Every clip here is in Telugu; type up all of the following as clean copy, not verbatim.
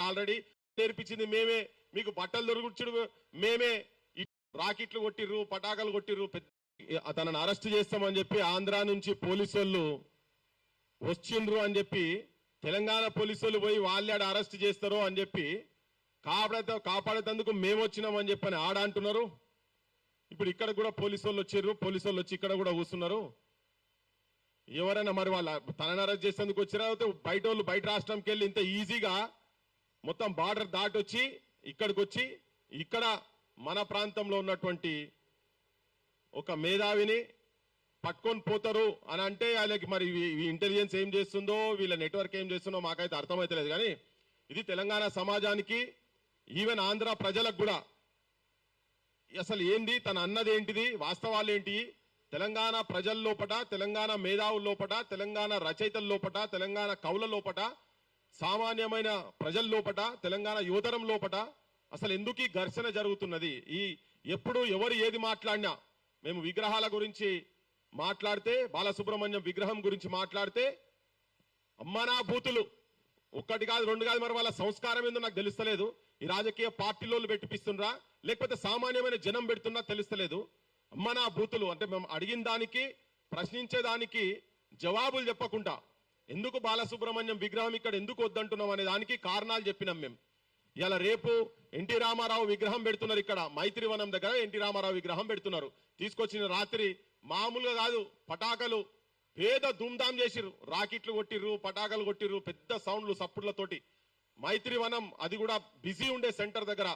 ఆల్రెడీ నేర్పించింది మేమే, మీకు బట్టలు దొరుకుచుడు మేమే, రాకెట్లు కొట్టిర్రు, పటాకాలు కొట్టిర్రు, తనను అరెస్ట్ చేస్తామని చెప్పి ఆంధ్ర నుంచి పోలీసు వాళ్ళు వచ్చిండ్రు అని చెప్పి తెలంగాణ పోలీసులు పోయి వాళ్ళే అరెస్ట్ చేస్తారు అని చెప్పి కాపాడేందుకు మేము వచ్చినామని చెప్పని ఆడ అంటున్నారు. ఇప్పుడు ఇక్కడ కూడా పోలీసు వాళ్ళు వచ్చిర్రు, పోలీసు వాళ్ళు వచ్చి ఇక్కడ కూడా కూర్చున్నారు. ఎవరైనా మరి వాళ్ళ తనని అరెస్ట్ చేసేందుకు వచ్చినా బయట వాళ్ళు బయట రాష్ట్రంకి వెళ్ళి ఇంత ఈజీగా మొత్తం బార్డర్ దాటి వచ్చి ఇక్కడికి వచ్చి ఇక్కడ మన ప్రాంతంలో ఉన్నటువంటి ఒక మేధావిని పట్టుకొని పోతారు అని అంటే వాళ్ళకి మరి ఇంటెలిజెన్స్ ఏం చేస్తుందో, వీళ్ళ నెట్వర్క్ ఏం చేస్తుందో మాకైతే అర్థమైతలేదు. కానీ ఇది తెలంగాణ సమాజానికి, ఈవెన్ ఆంధ్ర ప్రజలకు కూడా అసలు ఏంది, తన అన్నది ఏంటిది, వాస్తవాలు ఏంటి, తెలంగాణ ప్రజల లోపట, తెలంగాణ మేధావుల లోపట, తెలంగాణ రచయితల లోపట, తెలంగాణ కవుల లోపట, సామాన్యమైన ప్రజల లోపట, తెలంగాణ యువతరం లోపట అసలు ఎందుకు ఈ ఘర్షణ జరుగుతున్నది? ఎప్పుడు ఎవరు ఏది మాట్లాడినా, మేము విగ్రహాల గురించి మాట్లాడితే, బాలసుబ్రహ్మణ్యం విగ్రహం గురించి మాట్లాడితే అమ్మనా బూతులు, ఒక్కటి కాదు రెండు కాదు, మరి వాళ్ళ సంస్కారం ఏందో నాకు తెలుస్తలేదు. ఈ రాజకీయ పార్టీలో పెట్టిపిస్తుండ్రా లేకపోతే సామాన్యమైన జనం పెడుతున్నా తెలుస్తలేదు. అమ్మనా బూతులు అంటే మేము అడిగిన దానికి, ప్రశ్నించేదానికి జవాబులు చెప్పకుండా ఎందుకు బాలసుబ్రహ్మణ్యం విగ్రహం ఇక్కడ ఎందుకు వద్దంటున్నాం అనే దానికి కారణాలు చెప్పినాం మేము. ఇలా రేపు ఎన్టీ రామారావు విగ్రహం పెడుతున్నారు, ఇక్కడ మైత్రివనం దగ్గర ఎన్టీ రామారావు విగ్రహం పెడుతున్నారు. తీసుకొచ్చిన రాత్రి మామూలుగా కాదు, పటాకలు పేద ధూమ్ధాం చేసిర్రు, రాకెట్లు కొట్టిర్రు, పటాకలు కొట్టిర్రు, పెద్ద సౌండ్లు సప్పుడులతోటి. మైత్రివనం అది కూడా బిజీ ఉండే సెంటర్ దగ్గర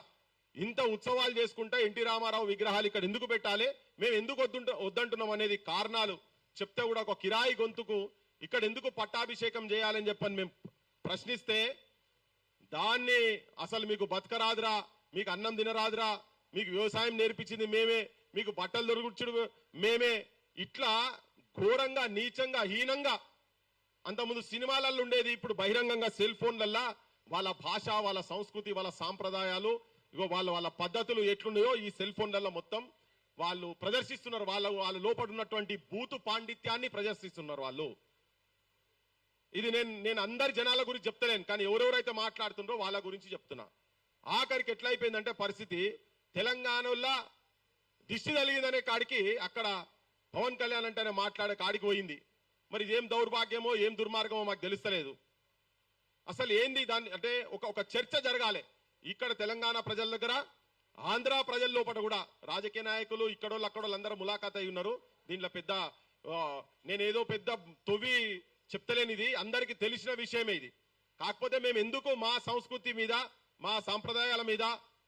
ఇంత ఉత్సవాలు చేసుకుంటే ఎన్టీ రామారావు విగ్రహాలు ఇక్కడ ఎందుకు పెట్టాలి, మేము ఎందుకు వద్దంటున్నాం అనేది కారణాలు చెప్తే కూడా ఒక కిరాయి గొంతుకు ఇక్కడ ఎందుకు పట్టాభిషేకం చేయాలని చెప్పని మేము ప్రశ్నిస్తే, దాన్ని అసలు మీకు బతకరాదురా, మీకు అన్నం తినరాదురా, మీకు వ్యవసాయం నేర్పించింది మేమే, మీకు బట్టలు దొరుకుచుడు మేమే, ఇట్లా ఘోరంగా, నీచంగా, హీనంగా అంతకుముందు సినిమాలలో ఉండేది ఇప్పుడు బహిరంగంగా సెల్ ఫోన్లల్లా వాళ్ళ భాష, వాళ్ళ సంస్కృతి, వాళ్ళ సాంప్రదాయాలు, వాళ్ళ పద్ధతులు ఎట్లున్నాయో ఈ సెల్ ఫోన్లలో మొత్తం వాళ్ళు ప్రదర్శిస్తున్నారు. వాళ్ళ లోపల ఉన్నటువంటి బూతు పాండిత్యాన్ని ప్రదర్శిస్తున్నారు వాళ్ళు. ఇది నేను అందరి జనాల గురించి చెప్తలేను, కానీ ఎవరెవరైతే మాట్లాడుతున్నారో వాళ్ళ గురించి చెప్తున్నా. ఆఖరికి ఎట్లయిపోయిందంటే పరిస్థితి, తెలంగాణలో దిష్టి తగిలిందనే కాడికి అక్కడ పవన్ కళ్యాణ్ అంటేనే మాట్లాడే కాడికి పోయింది. మరి ఇదేం దౌర్భాగ్యమో ఏం దుర్మార్గమో మాకు తెలుస్తలేదు. అసలు ఏంది దాన్ని అంటే ఒక చర్చ జరగాలి ఇక్కడ తెలంగాణ ప్రజల దగ్గర, ఆంధ్ర ప్రజల లోపల కూడా. రాజకీయ నాయకులు ఇక్కడోళ్ళు అక్కడోళ్ళు అందరూ ములాఖాత్ అయి ఉన్నారు. దీంట్లో పెద్ద నేనేదో పెద్ద తొవి చెప్తలేని, ఇది అందరికీ తెలిసిన విషయమే ఇది. కాకపోతే మేము ఎందుకు మా సంస్కృతి మీద, మా సాంప్రదాయాల మీద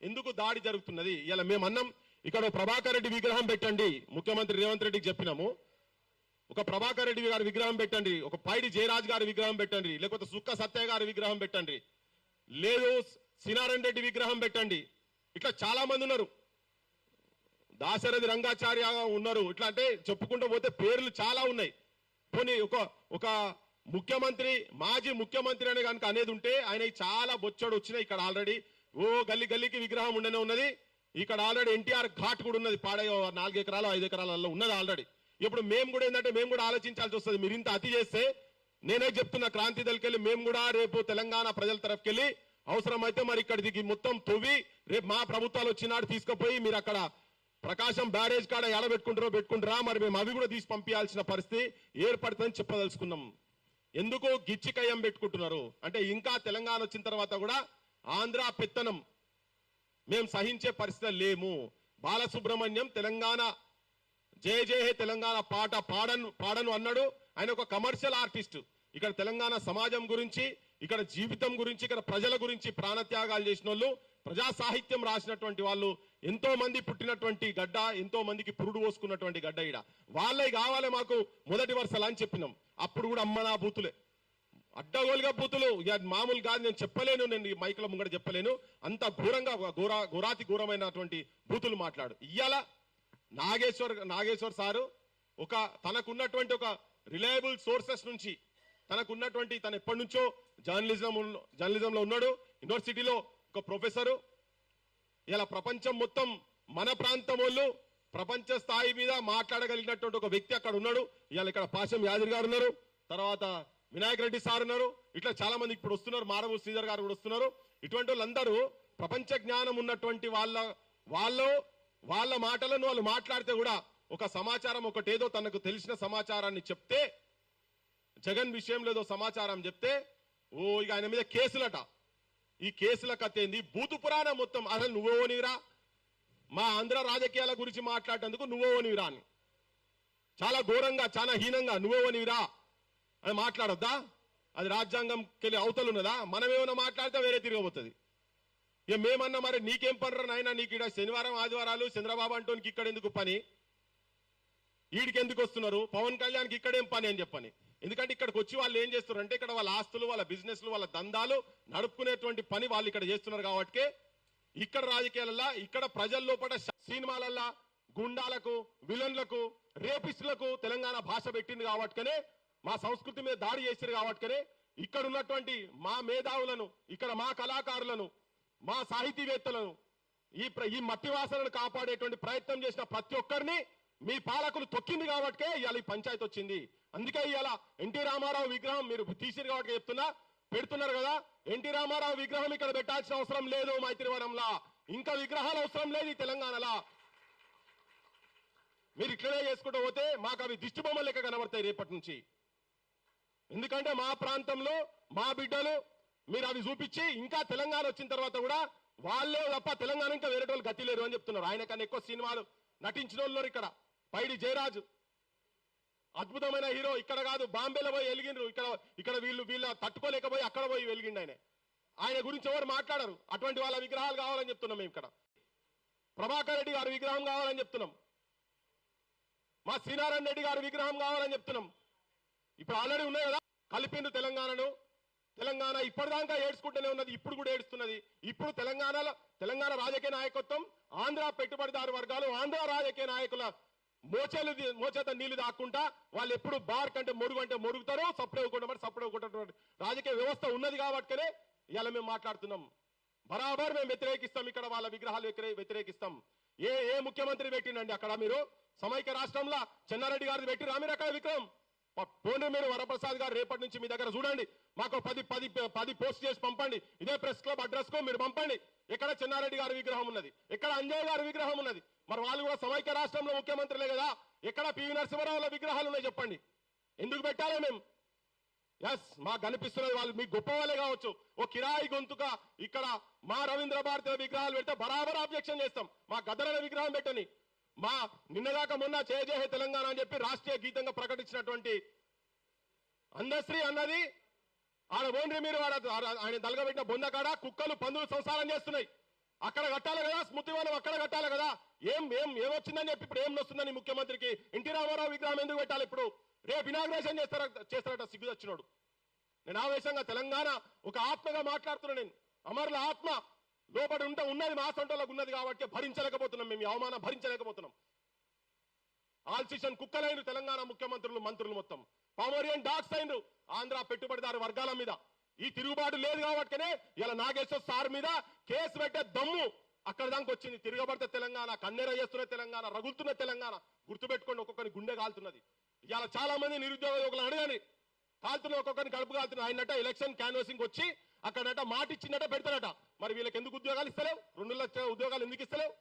ఎందుకు దాడి జరుగుతున్నది? ఇలా మేము అన్నం ఇక్కడ ప్రభాకర్ రెడ్డి విగ్రహం పెట్టండి, ముఖ్యమంత్రి రేవంత్ రెడ్డికి చెప్పినాము, ఒక ప్రభాకర్ రెడ్డి గారి విగ్రహం పెట్టండి, ఒక పైడి జయరాజ్ గారి విగ్రహం పెట్టండి, లేకపోతే సుక్క సత్య గారి విగ్రహం పెట్టండి, లేదు సినారాయణ రెడ్డి విగ్రహం పెట్టండి. ఇట్లా చాలా మంది ఉన్నారు, దాశరథి రంగాచార్య ఉన్నారు. ఇట్లా అంటే చెప్పుకుంటూ పోతే పేర్లు చాలా ఉన్నాయి. పోనీ ఒక ముఖ్యమంత్రి, మాజీ ముఖ్యమంత్రి అనే కనుక అనేది ఉంటే ఆయన చాలా బొచ్చడు వచ్చినాయి. ఇక్కడ ఆల్రెడీ గల్లీ గల్లీకి విగ్రహం ఉండనే ఉన్నది. ఇక్కడ ఆల్రెడీ ఎన్టీఆర్ ఘాట్ కూడా ఉన్నది, పాడే 4 ఎకరాలు 5 ఎకరాలలో ఉన్నది ఆల్రెడీ. ఇప్పుడు మేము కూడా ఏంటంటే మేము కూడా ఆలోచించాల్సి వస్తుంది. మీరు ఇంత అతి చేస్తే, నేనే చెప్తున్నా క్రాంతి దళకెళ్ళి మేము కూడా రేపు తెలంగాణ ప్రజల తరఫుకెళ్ళి అవసరమైతే మరి ఇక్కడ దిగి మొత్తం తొవ్వి రేపు మా ప్రభుత్వాలు వచ్చినాడు తీసుకుపోయి మీరు అక్కడ ప్రకాశం బ్యారేజ్ కాడ పెట్టుకుంటారా, మరి మేము అవి కూడా తీసి పంపించాల్సిన పరిస్థితి ఏర్పడుతుందని చెప్పదలుచుకున్నాం. ఎందుకు గిచ్చికయ్యం పెట్టుకుంటున్నారు అంటే, ఇంకా తెలంగాణ వచ్చిన తర్వాత కూడా ఆంధ్ర పెత్తనం మేము సహించే పరిస్థితి లేము. బాలసుబ్రహ్మణ్యం తెలంగాణ జయ జయ హే తెలంగాణ పాట పాడను అన్నాడు. ఆయన ఒక కమర్షియల్ ఆర్టిస్ట్. ఇక్కడ తెలంగాణ సమాజం గురించి, ఇక్కడ జీవితం గురించి, ఇక్కడ ప్రజల గురించి ప్రాణత్యాగాలు చేసిన వాళ్ళు, ప్రజా సాహిత్యం రాసినటువంటి వాళ్ళు ఎంతో మంది పుట్టినటువంటి గడ్డ, ఎంతో మందికి పురుడు పోసుకున్నటువంటి గడ్డ. ఈడ వాళ్ళే కావాలి మాకు మొదటి వరుసలు అని చెప్పినాం. అప్పుడు కూడా అమ్మనా బూతులే, అడ్డగోలుగా బూతులు. ఇక మామూలు కాదు, నేను చెప్పలేను, నేను ఈ మైకుల ముంగడ చెప్పలేను. అంత ఘోరంగా ఘోరాతి ఘోరమైనటువంటి బూతులు మాట్లాడు. ఇయ్యాల నాగేశ్వర్ సారు తనకున్నటువంటి ఒక రిలయబుల్ సోర్సెస్ నుంచి, తనకున్నటువంటి తను ఎప్పటి నుంచో జర్నలిజంలో ఉన్నాడు, యూనివర్సిటీలో ఒక ప్రొఫెసరు. ఇలా ప్రపంచం మొత్తం మన ప్రాంతం వాళ్ళు ప్రపంచ స్థాయి మీద మాట్లాడగలిగినటువంటి ఒక వ్యక్తి అక్కడ ఉన్నాడు. ఇవాళ ఇక్కడ పాశం యాదగిరి గారు ఉన్నారు, తర్వాత వినాయక్ రెడ్డి సార్ ఉన్నారు. ఇట్లా చాలా మంది ఇప్పుడు వస్తున్నారు, మారవు శ్రీధర్ గారు కూడా వస్తున్నారు. ఇటువంటి వాళ్ళందరూ ప్రపంచ జ్ఞానం ఉన్నటువంటి వాళ్ళ మాటలను వాళ్ళు మాట్లాడితే కూడా ఒక సమాచారం ఒకటేదో తనకు తెలిసిన సమాచారాన్ని చెప్తే, జగన్ విషయంలో ఏదో సమాచారం చెప్తే ఇక ఆయన మీద కేసులట. ఈ కేసుల కథ ఏంది? భూతు పురాణం మొత్తం. అసలు నువ్వోనిరా, మా ఆంధ్ర రాజకీయాల గురించి మాట్లాడేందుకు నువ్వోనిరా అని చాలా ఘోరంగా, చాలా హీనంగా నువ్వోనిరా అని మాట్లాడొద్దా? అది రాజ్యాంగంకెళ్ళి అవతలున్నదా? మనమేమైనా మాట్లాడితే వేరే తిరగబోతుంది. ఇక మేమన్నా మరి నీకేం పనరా నాయన, నీకు ఇక్కడ శనివారం ఆదివారాలు చంద్రబాబు అంటోనికి ఇక్కడ ఎందుకు పని, వీడికి ఎందుకు వస్తున్నారు, పవన్ కళ్యాణ్కి ఇక్కడేం పని అని చెప్పని. ఎందుకంటే ఇక్కడికి వచ్చి వాళ్ళు ఏం చేస్తున్నారు అంటే ఇక్కడ వాళ్ళ ఆస్తులు, వాళ్ళ బిజినెస్లు, వాళ్ళ దందాలు నడుపుకునేటువంటి పని వాళ్ళు ఇక్కడ చేస్తున్నారు. కాబట్టి ఇక్కడ రాజకీయాలల్లా, ఇక్కడ ప్రజల లోపల సినిమాలల్లా గుండాలకు, విలన్లకు, రేపిస్టులకు తెలంగాణ భాష పెట్టింది. కాబట్టినే మా సంస్కృతి మీద దాడి చేశారు. కాబట్టినే ఇక్కడ ఉన్నటువంటి మా మేధావులను, ఇక్కడ మా కళాకారులను, మా సాహితీవేత్తలను, ఈ మట్టి వాసనను కాపాడేటువంటి ప్రయత్నం చేసిన ప్రతి ఒక్కరిని మీ పాలకులు తొక్కింది. కాబట్టే ఇవాళ ఈ పంచాయతీ వచ్చింది. అందుకే ఇవాళ ఎన్టీ రామారావు విగ్రహం మీరు తీసిరు కాబట్టి చెప్తున్నా, పెడుతున్నారు కదా. ఎన్టీ రామారావు విగ్రహం ఇక్కడ పెట్టాల్సిన అవసరం లేదు మైత్రివనంలా, ఇంకా విగ్రహాలు అవసరం లేదు ఈ తెలంగాణలో. మీరు ఇట్లనే చేసుకుంటూ పోతే మాకు అవి దిష్టి బొమ్మలు లెక్క కనబడతాయి రేపటి నుంచి. ఎందుకంటే మా ప్రాంతంలో మా బిడ్డలు మీరు అవి చూపించి ఇంకా తెలంగాణ వచ్చిన తర్వాత కూడా వాళ్ళే తప్ప తెలంగాణ ఇంకా వేరే వాళ్ళు గతి లేరు అని చెప్తున్నారు. ఆయన కన్నా ఎక్కువ సినిమాలు నటించిన వాళ్ళు ఇక్కడ. పైడి జయరాజు అద్భుతమైన హీరో. ఇక్కడ కాదు బాంబేలో పోయి వెలిగిండ్రు. ఇక్కడ వీళ్ళ తట్టుకోలేకపోయి అక్కడ పోయి వెలిగిండు ఆయన. ఆయన గురించి ఎవరు మాట్లాడరు. అటువంటి వాళ్ళ విగ్రహాలు కావాలని చెప్తున్నాం మేము. ఇక్కడ ప్రభాకర్ రెడ్డి గారి విగ్రహం కావాలని చెప్తున్నాం. మా శ్రీనారాయణ రెడ్డి గారి విగ్రహం కావాలని చెప్తున్నాం. ఇప్పుడు ఆల్రెడీ ఉన్నాయి కదా, కలిపిండు తెలంగాణను. తెలంగాణ ఇప్పటిదాకా ఏడ్చుకుంటూనే ఉన్నది, ఇప్పుడు కూడా ఏడుస్తున్నది. ఇప్పుడు తెలంగాణ రాజకీయ నాయకత్వం, ఆంధ్ర పెట్టుబడిదారు వర్గాలు, ఆంధ్ర రాజకీయ నాయకుల మోచేత నీళ్లు దాక్కుంటా వాళ్ళు ఎప్పుడు బార్ కంటే మొరుగు అంటే మొరుగుతారో, సప్పుడు ఇవ్వకుండా రాజకీయ వ్యవస్థ ఉన్నది. కాబట్టినే ఇవాళ మేము మాట్లాడుతున్నాం. బరాబర్ మేము వ్యతిరేకిస్తాం. ఇక్కడ వాళ్ళ విగ్రహాలు వ్యతిరేకిస్తాం. ఏ ముఖ్యమంత్రి పెట్టిండండి అక్కడ? మీరు సమైక్య రాష్ట్రంలో చెన్నారెడ్డి గారిది పెట్టిరా మీరు అక్కడ విగ్రహం? పోనీ మీరు వరప్రసాద్ గారు రేపటి నుంచి మీ దగ్గర చూడండి, మాకు 10 పోస్ట్ చేసి పంపండి. ఇదే ప్రెస్ క్లబ్ అడ్రస్ కు మీరు పంపండి. ఎక్కడ చెన్నారెడ్డి గారి విగ్రహం ఉన్నది, ఎక్కడ అంజయ్ గారి విగ్రహం ఉన్నది. మరి వాళ్ళు కూడా సమైక్య రాష్ట్రంలో ముఖ్యమంత్రులే కదా. ఎక్కడ పివి నరసింహారావుల విగ్రహాలు ఉన్నాయి చెప్పండి. ఎందుకు పెట్టాలి మేము? ఎస్, మాకు కనిపిస్తున్నది వాళ్ళు మీకు గొప్ప వాళ్ళే కావచ్చు. ఓ కిరాయి గొంతుక ఇక్కడ మా రవీంద్ర భారతి విగ్రహాలు పెడితే బరాబర్ ఆబ్జెక్షన్ చేస్తాం. మా గద్దరల విగ్రహం పెట్టని, మా నిన్నదాకా మొన్న జయ జయ తెలంగాణ అని చెప్పి రాష్ట్రీయ గీతంగా ప్రకటించినటువంటి అందశ్రీ అన్నది ఆడ ఓన్రీ మీరు ఆయన దలగబెట్టిన బొందకాడ కుక్కలు పందులు సంసారం చేస్తున్నాయి. అక్కడ కట్టాలి కదా స్మృతివనం, అక్కడ కట్టాలి కదా. ఏమొచ్చిందని చెప్పి ఇప్పుడు ఏం వస్తుందని ముఖ్యమంత్రికి ఎన్టీ రామారావు విగ్రహం ఎందుకు పెట్టాలి? ఇప్పుడు రేపు ఇనాగ్రేషన్ చేస్తారట సిగ్గు వచ్చినోడు. నేను ఆవేశంగా తెలంగాణ ఒక ఆత్మగా మాట్లాడుతున్నా. నేను అమరుల ఆత్మ లోపడి ఉన్నది మా సొంటలకు ఉన్నది కాబట్టి భరించలేకపోతున్నాం. మేము ఈ అవమానం భరించలేకపోతున్నాం. ఆల్సిషన్ కుక్కలైన తెలంగాణ ముఖ్యమంత్రులు, మంత్రులు మొత్తం పామోరియన్ డాగ్స్ అయినరు ఆంధ్ర పెట్టుబడిదారు వర్గాల మీద. ఈ తిరుగుబాటు లేదు కాబట్టినే ఇలా నాగేశ్వర సార్ మీద కేసు పెట్టే దమ్ము అక్కడ దానికి వచ్చింది. తిరగబడితే తెలంగాణ, కన్నెర చేస్తున్న తెలంగాణ, రగులుతున్న తెలంగాణ. గుర్తుపెట్టుకోండి, ఒక్కొక్కరిని గుండె కాలుతున్నది. ఇవాళ చాలా మంది నిరుద్యోగ యువకులు అడగని కాలుతున్న, ఒక్కొక్కరిని కడుపు కాలుతున్న. ఆయనట ఎలక్షన్ క్యాన్వాసింగ్ వచ్చి అక్కడట మాట ఇచ్చిందట పెడతారట. మరి వీళ్ళకి ఎందుకు ఉద్యోగాలు ఇస్తలేవు? 2 లక్షల ఉద్యోగాలు ఎందుకు ఇస్తలేవు?